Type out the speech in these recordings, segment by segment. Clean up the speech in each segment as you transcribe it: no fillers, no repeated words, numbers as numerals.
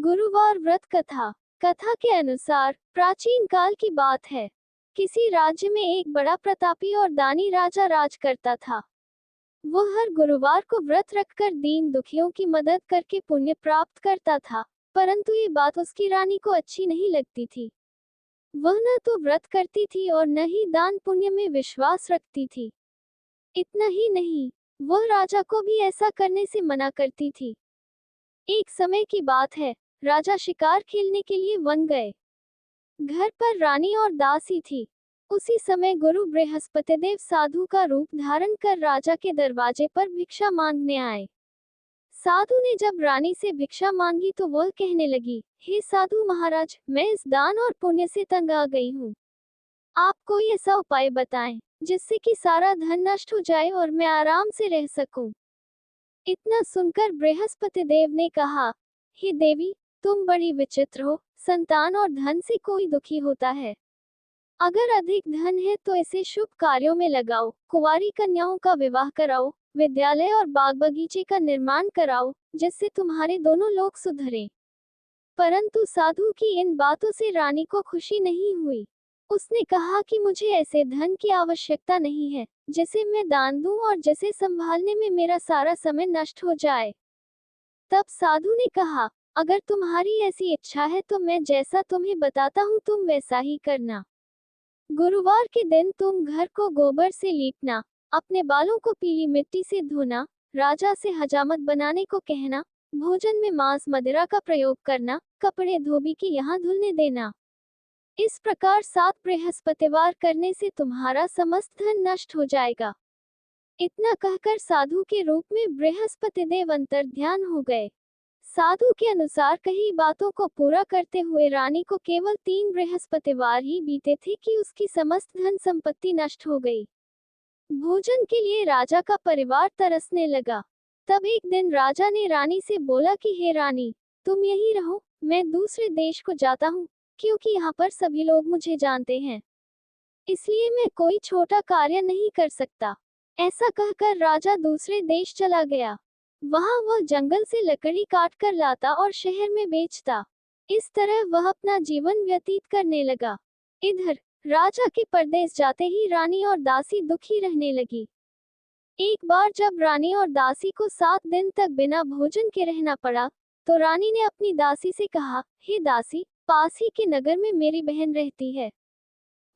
गुरुवार व्रत कथा। कथा के अनुसार प्राचीन काल की बात है। किसी राज्य में एक बड़ा प्रतापी और दानी राजा राज करता था। वह हर गुरुवार को व्रत रखकर दीन दुखियों की मदद करके पुण्य प्राप्त करता था। परंतु ये बात उसकी रानी को अच्छी नहीं लगती थी। वह न तो व्रत करती थी और न ही दान पुण्य में विश्वास रखती थी। इतना ही नहीं, वह राजा को भी ऐसा करने से मना करती थी। एक समय की बात है, राजा शिकार खेलने के लिए वन गए। घर पर रानी और दासी थी। उसी समय गुरु बृहस्पतिदेव साधु का रूप धारण कर राजा के दरवाजे पर भिक्षा मांगने आए। साधु ने जब रानी से भिक्षा मांगी तो वह कहने लगी, हे साधु महाराज, मैं इस दान और पुण्य से तंग आ गई हूँ। आप कोई ऐसा उपाय बताएं जिससे कि सारा धन नष्ट हो जाए और मैं आराम से रह सकूं। इतना सुनकर बृहस्पतिदेव ने कहा, हे देवी, तुम बड़ी विचित्र हो। संतान और धन से कोई दुखी होता है। अगर अधिक धन है तो इसे शुभ कार्यों में लगाओ, कुंवारी कन्याओं का विवाह कराओ, विद्यालय और बाग बगीचे का निर्माण कराओ, जिससे तुम्हारे दोनों लोग सुधरें। परंतु साधु की इन बातों से रानी को खुशी नहीं हुई। उसने कहा कि मुझे ऐसे धन की आवश्यकता नहीं है जिसे मैं दान दूं और जिसे संभालने में मेरा सारा समय नष्ट हो जाए। तब साधु ने कहा, अगर तुम्हारी ऐसी इच्छा है तो मैं जैसा तुम्हें बताता हूँ तुम वैसा ही करना। गुरुवार के दिन तुम घर को गोबर से लीपना, अपने बालों को पीली मिट्टी से धोना, राजा से हजामत बनाने को कहना, भोजन में मांस मदिरा का प्रयोग करना, कपड़े धोबी के यहाँ धुलने देना। इस प्रकार 7 बृहस्पतिवार करने से तुम्हारा समस्त धन नष्ट हो जाएगा। इतना कहकर साधु के रूप में बृहस्पतिदेव अंतर्ध्यान हो गए। साधु के अनुसार कही बातों को पूरा करते हुए रानी को केवल 3 बृहस्पतिवार ही बीते थे कि उसकी समस्त धन संपत्ति नष्ट हो गई। भोजन के लिए राजा का परिवार तरसने लगा। तब एक दिन राजा ने रानी से बोला कि हे रानी, तुम यहीं रहो, मैं दूसरे देश को जाता हूँ, क्योंकि यहाँ पर सभी लोग मुझे जानते हैं, इसलिए मैं कोई छोटा कार्य नहीं कर सकता। ऐसा कहकर राजा दूसरे देश चला गया। वहां वह जंगल से लकड़ी काट कर लाता और शहर में बेचता। इस तरह वह अपना जीवन व्यतीत करने लगा। इधर राजा के परदेश जाते ही रानी और दासी दुखी रहने लगी। एक बार जब रानी और दासी को 7 दिन तक बिना भोजन के रहना पड़ा, तो रानी ने अपनी दासी से कहा, हे दासी, पास ही के नगर में मेरी बहन रहती है।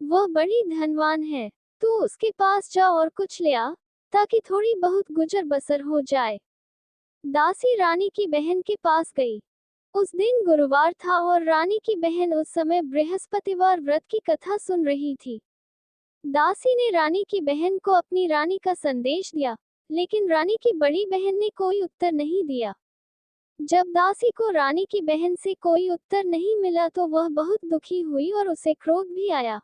वह बड़ी धनवान है, तू उसके पास जा और कुछ ले आ, ताकि थोड़ी बहुत गुजर बसर हो जाए। दासी रानी की बहन के पास गई। उस दिन गुरुवार था और रानी की बहन उस समय बृहस्पतिवार व्रत की कथा सुन रही थी। दासी ने रानी की बहन को अपनी रानी का संदेश दिया, लेकिन रानी की बड़ी बहन ने कोई उत्तर नहीं दिया। जब दासी को रानी की बहन से कोई उत्तर नहीं मिला तो वह बहुत दुखी हुई और उसे क्रोध भी आया।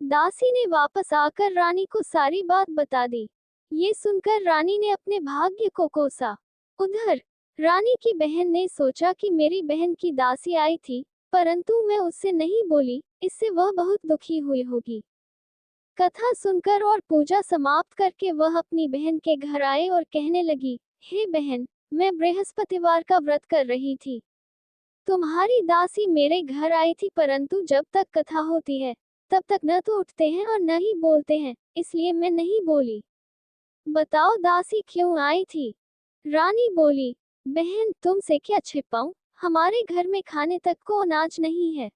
दासी ने वापस आकर रानी को सारी बात बता दी। ये सुनकर रानी ने अपने भाग्य को कोसा। उधर रानी की बहन ने सोचा कि मेरी बहन की दासी आई थी, परंतु मैं उससे नहीं बोली, इससे वह बहुत दुखी हुई होगी। कथा सुनकर और पूजा समाप्त करके वह अपनी बहन के घर आए और कहने लगी, हे बहन, मैं बृहस्पतिवार का व्रत कर रही थी। तुम्हारी दासी मेरे घर आई थी, परंतु जब तक कथा होती है तब तक न तो उठते हैं और न ही बोलते हैं, इसलिए मैं नहीं बोली। बताओ दासी क्यों आई थी? रानी बोली, बहन, तुमसे क्या छिपाऊं, हमारे घर में खाने तक को अनाज नहीं है।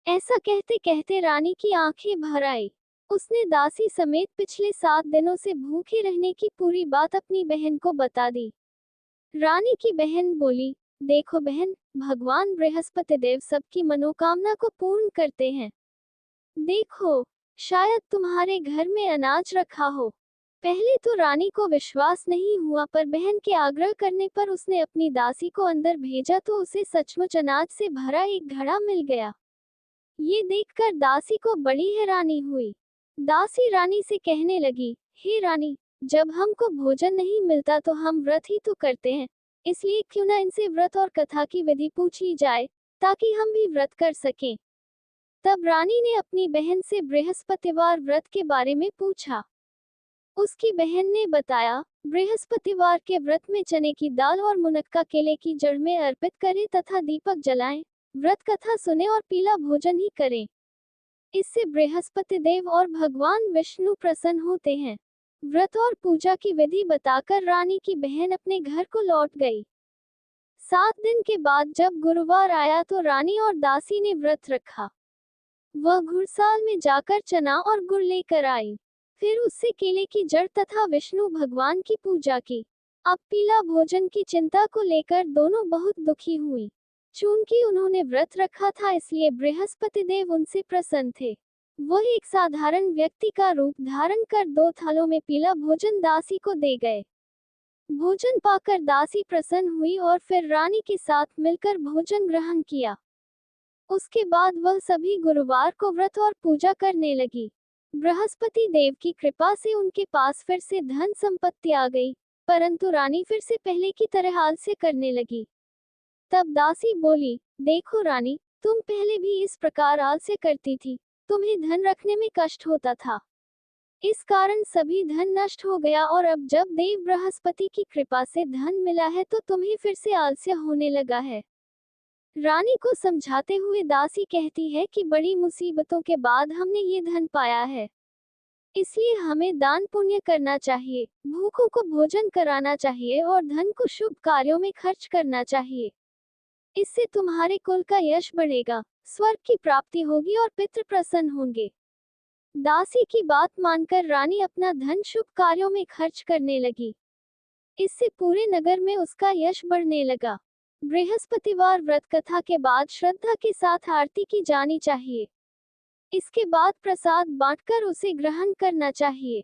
ऐसा कहते कहते रानी की आंखें भर आई। उसने दासी समेत पिछले 7 दिनों से भूखे रहने की पूरी बात अपनी बहन को बता दी। रानी की बहन बोली, देखो बहन, भगवान बृहस्पतिदेव सबकी मनोकामना को पूर्ण करते हैं। देखो, शायद तुम्हारे घर में अनाज रखा हो। पहले तो रानी को विश्वास नहीं हुआ, पर बहन के आग्रह करने पर उसने अपनी दासी को अंदर भेजा तो उसे सचमुच अनाज से भरा एक घड़ा मिल गया। ये देखकर दासी को बड़ी हैरानी हुई। दासी रानी से कहने लगी, हे रानी, जब हमको भोजन नहीं मिलता तो हम व्रत ही तो करते हैं, इसलिए क्यों न इनसे व्रत और कथा की विधि पूछ ली जाए, ताकि हम भी व्रत कर सकें। तब रानी ने अपनी बहन से बृहस्पतिवार व्रत के बारे में पूछा। उसकी बहन ने बताया, बृहस्पतिवार के व्रत में चने की दाल और मुनक्का केले की जड़ में अर्पित करें तथा दीपक जलाएं। व्रत कथा सुने और पीला भोजन ही करें। इससे बृहस्पति देव और भगवान विष्णु प्रसन्न होते हैं। व्रत और पूजा की विधि बताकर रानी की बहन अपने घर को लौट गई। 7 दिन के बाद जब गुरुवार आया तो रानी और दासी ने व्रत रखा। वह घुड़साल में जाकर चना और गुड़ लेकर आई। फिर उससे केले की जड़ तथा विष्णु भगवान की पूजा की। अब पीला भोजन की चिंता को लेकर दोनों बहुत दुखी हुई। चूंकि उन्होंने व्रत रखा था इसलिए बृहस्पति देव उनसे प्रसन्न थे। वह एक साधारण व्यक्ति का रूप धारण कर 2 थालों में पीला भोजन दासी को दे गए। भोजन पाकर दासी प्रसन्न हुई और फिर रानी के साथ मिलकर भोजन ग्रहण किया। उसके बाद वह सभी गुरुवार को व्रत और पूजा करने लगी। बृहस्पति देव की कृपा से उनके पास फिर से धन संपत्ति आ गई, परंतु रानी फिर से पहले की तरह आलस्य करने लगी। तब दासी बोली, देखो रानी, तुम पहले भी इस प्रकार आलस्य करती थी, तुम्हें धन रखने में कष्ट होता था। इस कारण सभी धन नष्ट हो गया और अब जब देव बृहस्पति की कृपा से धन मिला है तो तुम्हें फिर से आलस्य होने लगा है। रानी को समझाते हुए दासी कहती है कि बड़ी मुसीबतों के बाद हमने ये धन पाया है, इसलिए हमें दान पुण्य करना चाहिए, भूखों को भोजन कराना चाहिए और धन को शुभ कार्यों में खर्च करना चाहिए। इससे तुम्हारे कुल का यश बढ़ेगा, स्वर्ग की प्राप्ति होगी और पितृ प्रसन्न होंगे। दासी की बात मानकर रानी अपना धन शुभ कार्यों में खर्च करने लगी। इससे पूरे नगर में उसका यश बढ़ने लगा। बृहस्पतिवार व्रत कथा के बाद श्रद्धा के साथ आरती की जानी चाहिए। इसके बाद प्रसाद बांटकर उसे ग्रहण करना चाहिए।